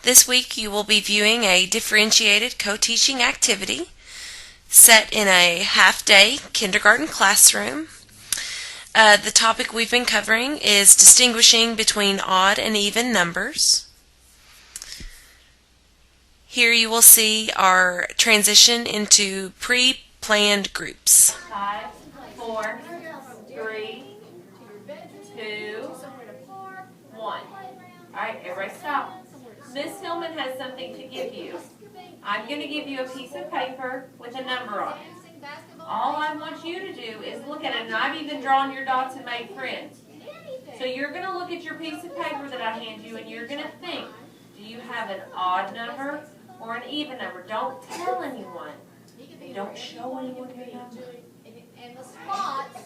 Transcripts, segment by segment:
This week you will be viewing a differentiated co-teaching activity set in a half-day kindergarten classroom. The topic we've been covering is distinguishing between odd and even numbers. Here you will see our transition into pre-planned groups. 5, 4, 3, 2, 1. All right, everybody stop. Miss Hillman has something to give you. I'm going to give you a piece of paper with a number on it. All I want you to do is look at it, and I've even drawn your dots and made friends. So you're going to look at your piece of paper that I hand you, and you're going to think, do you have an odd number or an even number? Don't tell anyone. Don't show anyone your number. And the spots.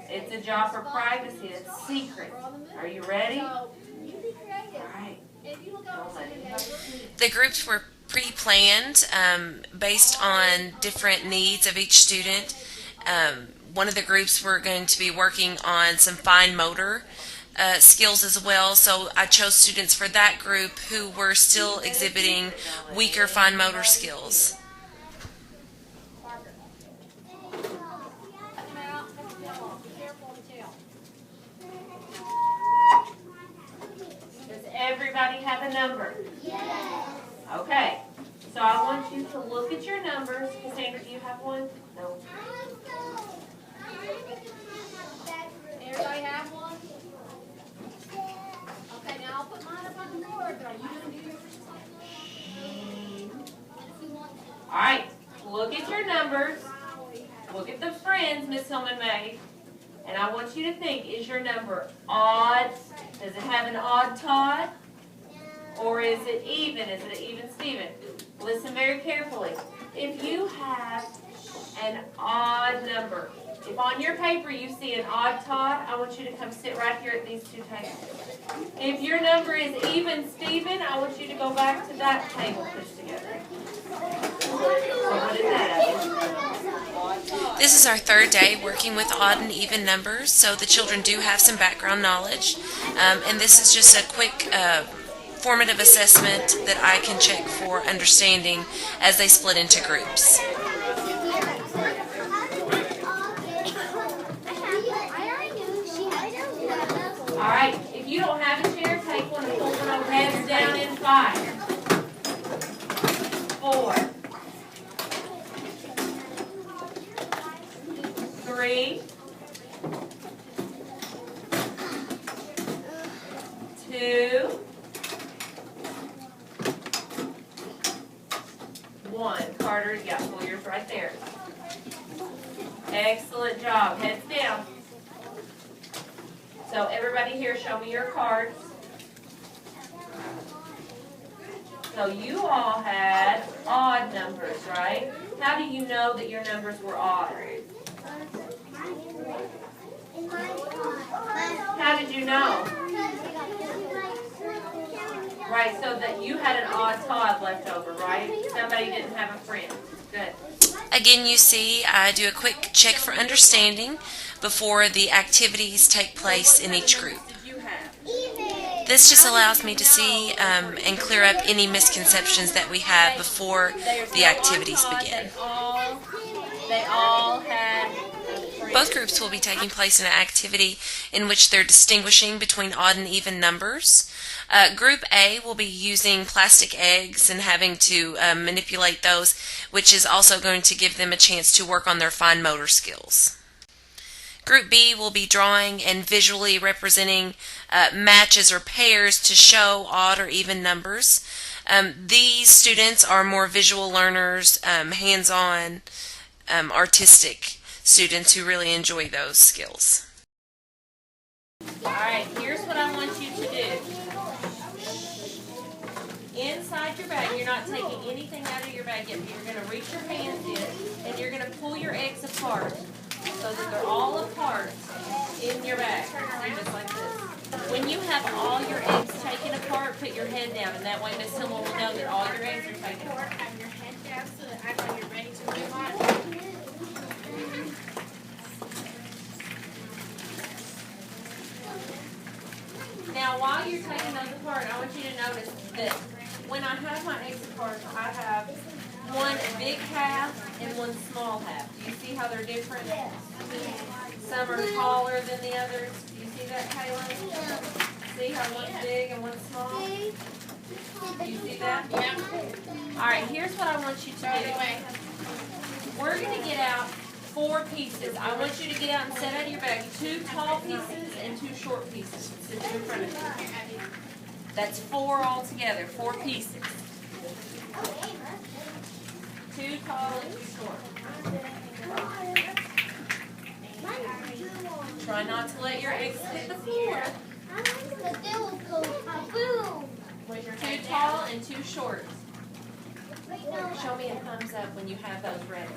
It's a job for privacy. It's secret. Are you ready? All right. Don't let anybody see. The groups were pre-planned based on different needs of each student. One of the groups were going to be working on some fine motor skills as well, so I chose students for that group who were still exhibiting weaker fine motor skills. Does everybody have a number? Yes. Okay. So I want you to look at your numbers. Cassandra, do you have one? No. Everybody have one? Okay, now I'll put mine up on the board. Are you going to do yours? All right. Look at your numbers. Look at the friends Miss Hillman made. And I want you to think, is your number odd? Does it have an odd Todd? Or is it even? Is it an even Steven? Listen very carefully. If you have an odd number, if on your paper you see an odd Todd, I want you to come sit right here at these two tables. If your number is even Steven, I want you to go back to that table pushed together. So what is that? This is our third day working with odd and even numbers, so the children do have some background knowledge, and this is just a quick formative assessment that I can check for understanding as they split into groups. All right, if you don't have a chair, take one and pull one over. Heads down in 5, 4, 3, 2, 1. Carter, yeah, pull yours right there. Excellent job. Heads down. So everybody here, show me your cards. So you all had odd numbers, right? How do you know that your numbers were odd? How did you know? Right, so that you had an odd Todd left over, right? Somebody didn't have a friend. Good. Again, you see I do a quick check for understanding before the activities take place in each group. This just allows me to see and clear up any misconceptions that we have before the activities begin. They all had. Both groups will be taking place in an activity in which they're distinguishing between odd and even numbers. Group A will be using plastic eggs and having to manipulate those, which is also going to give them a chance to work on their fine motor skills. Group B will be drawing and visually representing matches or pairs to show odd or even numbers. These students are more visual learners, hands-on, artistic students who really enjoy those skills. All right, here's what I want you to do. Inside your bag, you're not taking anything out of your bag yet, but you're going to reach your hands in and you're going to pull your eggs apart so that they're all apart in your bag. Just like this. When you have all your eggs taken apart, put your head down, and that way Miss Hillman will know that all your eggs are taken apart. Have your head down so that I know you're ready to move on. Now, while you're taking those apart, I want you to notice that when I have my eggs apart, I have one big half and one small half. Do you see how they're different? Some are taller than the others. Do you see that, Kayla? See how one's big and one's small? Do you see that? Yeah. All right, here's what I want you to do. We're going to get out 4 pieces. I want you to get out and set out of your bag 2 tall pieces and 2 short pieces. Sit them in front of you. That's 4 altogether, 4 pieces. 2 tall and 2 short. Try not to let your eggs hit the floor. 2 tall and 2 short. Show me a thumbs up when you have those ready.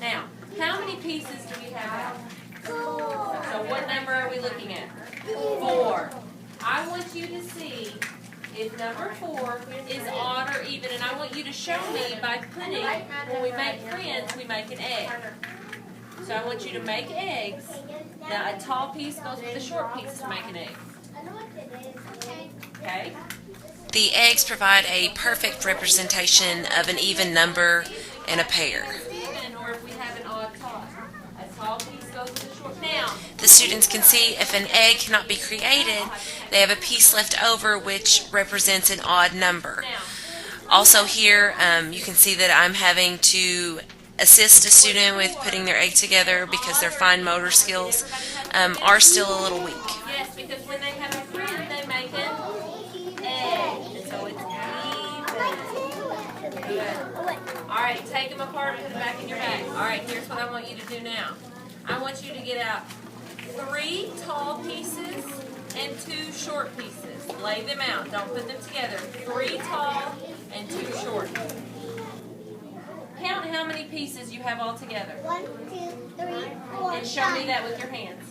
Now, how many pieces do we have out? So what number are we looking at? 4. I want you to see if number 4 is odd or even, and I want you to show me by putting, when we make friends, we make an egg. So I want you to make eggs. Now a tall piece goes with a short piece to make an egg. Okay? The eggs provide a perfect representation of an even number and a pair. Or if we have an odd tot. A tall piece goes with a short. Now, The students can see if an egg cannot be created, they have a piece left over which represents an odd number. Also here, you can see that I'm having to assist a student with putting their egg together because their fine motor skills are still a little weak. yes, because when they have a friend, they make an egg. So it's even. Good. All right, take them apart and put them back in your bag. All right, here's what I want you to do now. I want you to get out 3 tall pieces and 2 short pieces. Lay them out. Don't put them together. 3 tall and 2 short. Count how many pieces you have all together. 1, 2, 3, 4. And show me that with your hands.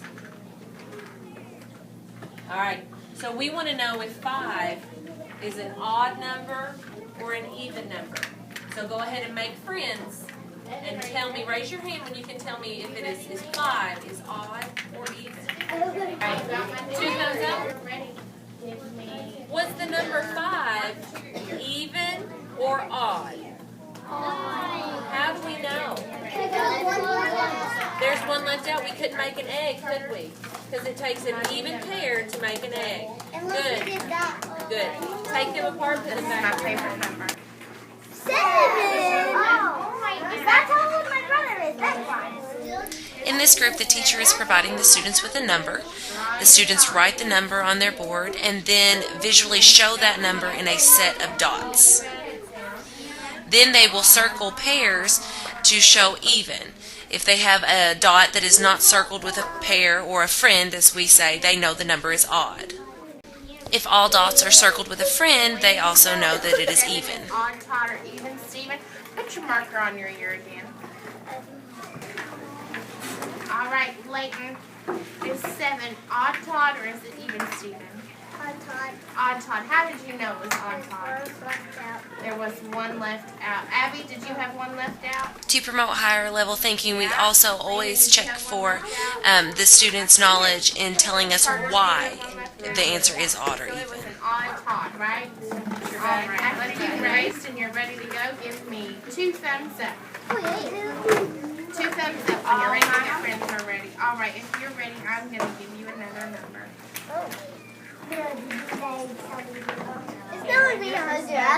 All right. So we want to know if 5 is an odd number or an even number. So go ahead and make friends and tell me. Raise your hand when you can tell me if it is 5 is odd or even. All right. 2 thumbs up. Was the number 5 even or odd? How do we know? There's one left out. We couldn't make an egg, could we? Because it takes an even pair to make an egg. Good. Good. Take them apart, put them back. My favorite number. 7! That's how old my brother is. That's fine. In this group, the teacher is providing the students with a number. The students write the number on their board and then visually show that number in a set of dots. Then they will circle pairs to show even. If they have a dot that is not circled with a pair or a friend, as we say, they know the number is odd. If all dots are circled with a friend, they also know that it is even. Odd, Todd, or even, Stephen. Put your marker on your ear again. All right, Layton. Is 7 odd, Todd, or is it even, Stephen? Odd, Todd. How did you know it was odd, Todd? There was 1 left out. Abby, did you have 1 left out? To promote higher level thinking, we also always check for the students' knowledge in telling us why the answer is odd or So it was even. an odd, Todd, right? All right. After you've raised and you're ready to go, give me 2 thumbs up. 2 thumbs up when you're ready. My friends are ready. All right. If you're ready, I'm going to give you another number. It's gonna be 100, I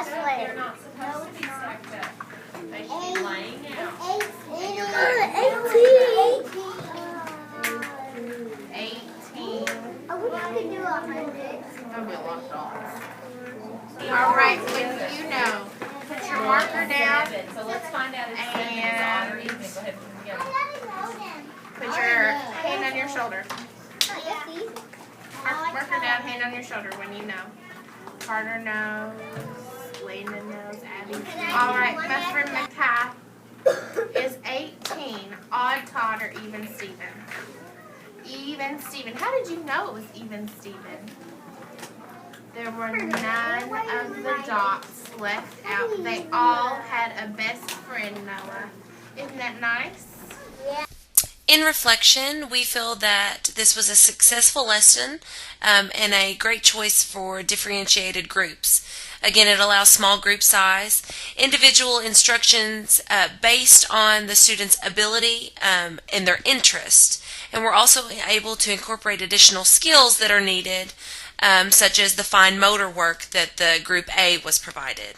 swear. They're not supposed to be stacked up. They should be laying out. 18. I wish I could do 100. There'll be a lot of dots. All right. When you know, put your marker down. 7. So let's find out if 7 is odd or even. Go ahead and put them together. Put your hand on your shoulder. Marker down, hand on your shoulder when you know. Carter knows. Landon knows. Abby. All right, my friend Mackay is 18. Odd, Todd, or even Stephen? Even Stephen. How did you know it was even Stephen? There were none of the dots left out. They all had a best friend, Noah. Isn't that nice? In reflection, we feel that this was a successful lesson and a great choice for differentiated groups. Again, it allows small group size, individual instructions based on the student's ability and their interest. And we're also able to incorporate additional skills that are needed, such as the fine motor work that the Group A was provided.